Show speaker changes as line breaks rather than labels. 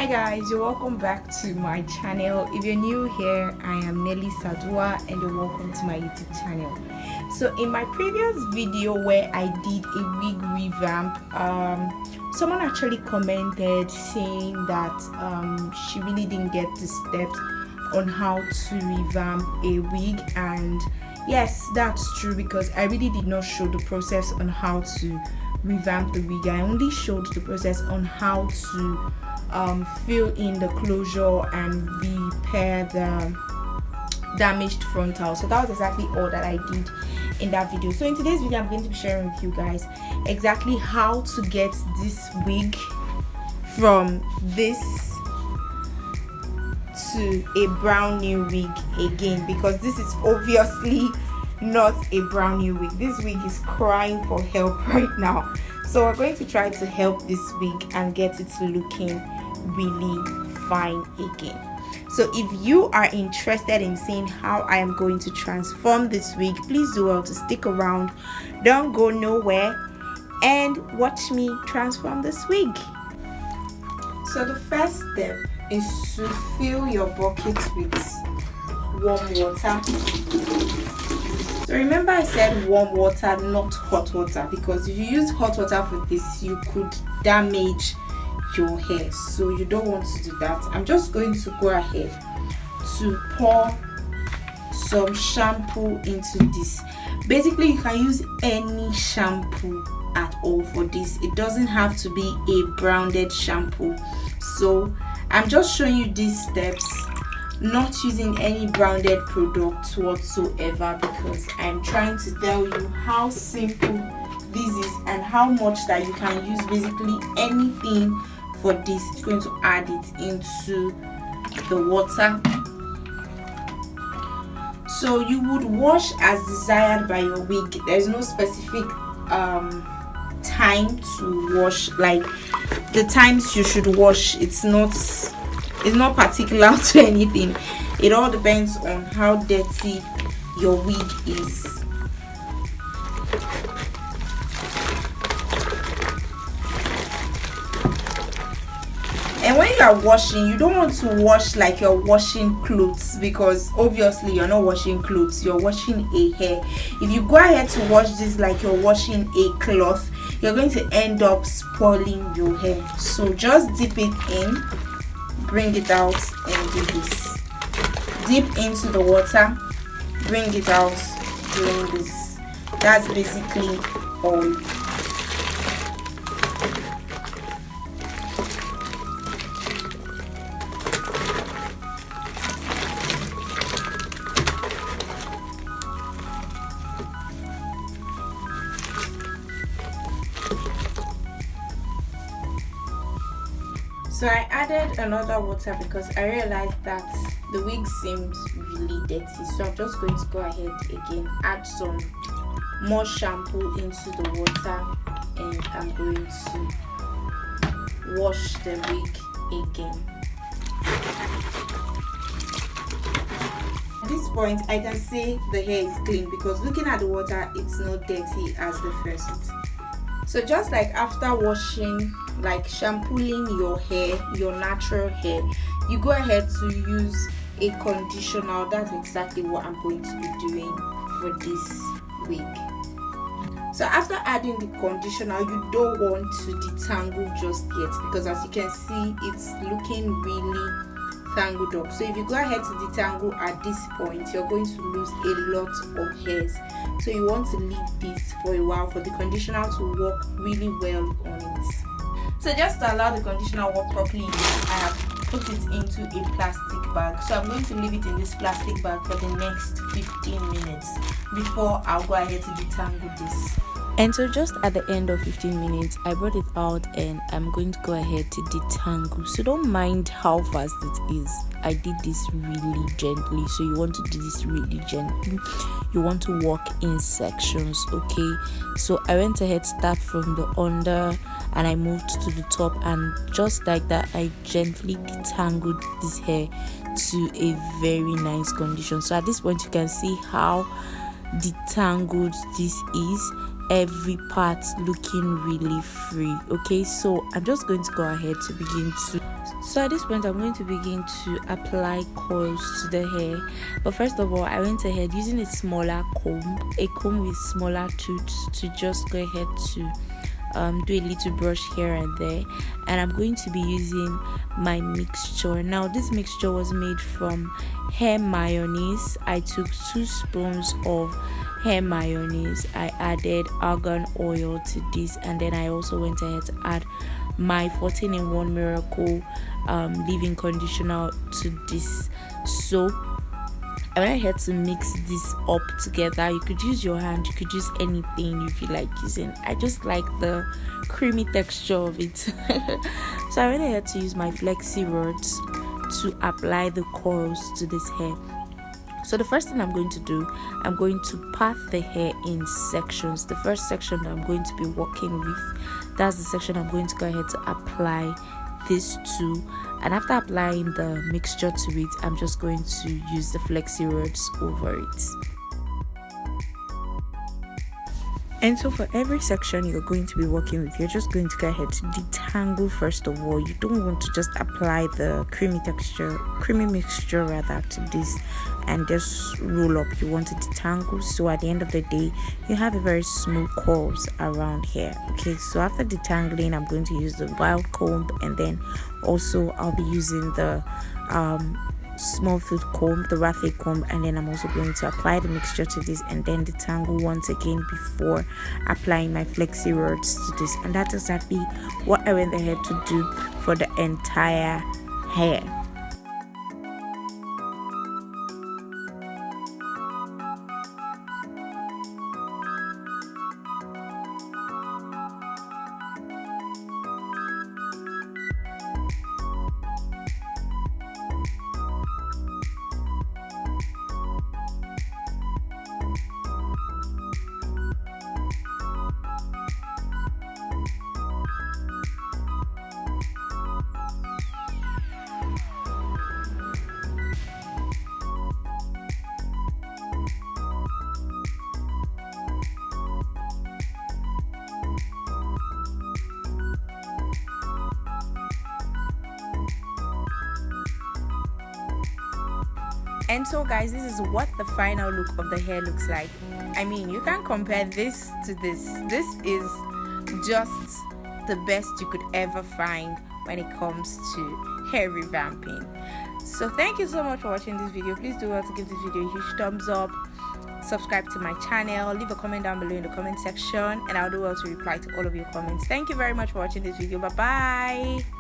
Hi guys, you're welcome back to my channel. If you're new here, I am Nelly Sadua and you're welcome to my YouTube channel. So in my previous video where I did a wig revamp, someone actually commented saying that she really didn't get the steps on how to revamp a wig, and yes, that's true because I really did not show the process on how to revamp the wig. I only showed the process on how to fill in the closure and repair the damaged frontal. So that was exactly all that I did in that video. So in today's video, I'm going to be sharing with you guys exactly how to get this wig from this to a brand new wig again, because this is obviously not a brand new wig. This wig is crying for help right now. So we're going to try to help this wig and get it looking really fine again. So if you are interested in seeing how I am going to transform this wig, please do well to stick around, don't go nowhere, and watch me transform this wig. So the first step is to fill your bucket with warm water. So remember I said warm water, not hot water, because if you use hot water for this, you could damage your hair, so you don't want to do that. I'm just going to go ahead to pour some shampoo into this. Basically, you can use any shampoo at all for this. It doesn't have to be a branded shampoo. So I'm just showing you these steps, not using any branded products whatsoever, because I'm trying to tell you how simple this is and how much that you can use basically anything for this. It's going to add it into the water. So you would wash as desired by your wig. There's no specific time to wash, like the times you should wash, it's not particular to anything. It all depends on how dirty your wig is. And when you are washing, you don't want to wash like you're washing clothes, because obviously you're not washing clothes, you're washing a hair. If you go ahead to wash this like you're washing a cloth, you're going to end up spoiling your hair. So just dip it in, bring it out, and do this. Dip into the water, bring it out, doing this. That's basically all. So I added another water because I realized that the wig seemed really dirty. So I'm just going to go ahead again, add some more shampoo into the water, and I'm going to wash the wig again. At this point, I can say the hair is clean because looking at the water, it's not dirty as the first. So just like after washing, like shampooing your hair, your natural hair, you go ahead to use a conditioner. That's exactly what I'm going to be doing for this wig. So after adding the conditioner, you don't want to detangle just yet, because as you can see, it's looking really tangled up. So if you go ahead to detangle at this point, you're going to lose a lot of hairs. So you want to leave this for a while for the conditioner to work really well on it. So just to allow the conditioner to work properly, I have put it into a plastic bag. So I'm going to leave it in this plastic bag for the next 15 minutes before I'll go ahead to detangle this.
And so just at the end of 15 minutes, I brought it out and I'm going to go ahead to detangle. So don't mind how fast it is. I did this really gently. So you want to do this really gently. You want to walk in sections, okay? So I went ahead, start from the under, and I moved to the top, and just like that, I gently detangled this hair to a very nice condition. So at this point, you can see how detangled this is. every part looking really free. Okay, so I'm just going to go ahead to begin to so at this point I'm going to begin to apply coils to the hair. But first of all, I went ahead using a smaller comb, a comb with smaller tooths, to just go ahead to do a little brush here and there. And I'm going to be using my mixture. Now this mixture was made from hair mayonnaise. I took 2 spoons of hair mayonnaise. I added argan oil to this, and then I also went ahead to add my 14-in-1 miracle leave-in conditioner to this. So I went ahead to mix this up together. You could use your hand, you could use anything you feel like using. I just like the creamy texture of it. So I went ahead to use my flexi rods to apply the coils to this hair. So the first thing I'm going to do, I'm going to part the hair in sections. The first section that I'm going to be working with, that's the section I'm going to go ahead to apply this to. And after applying the mixture to it, I'm just going to use the flexi rods over it. And so for every section you're going to be working with, you're just going to go ahead to detangle first of all. You don't want to just apply the creamy mixture rather to this and just roll up. You want to detangle, so at the end of the day you have a very smooth coils around here. Okay, so after detangling, I'm going to use the wild comb, and then also I'll be using the small tooth comb, the rathe comb, and then I'm also going to apply the mixture to this and then detangle once again before applying my flexi rods to this. And that's exactly what I went ahead to do for the entire hair.
And so guys, this is what the final look of the hair looks like. I mean, you can't compare this to this. This is just the best you could ever find when it comes to hair revamping. So thank you so much for watching this video. Please do well to give this video a huge thumbs up, subscribe to my channel, leave a comment down below in the comment section, and I'll do well to reply to all of your comments. Thank you very much for watching this video. Bye bye.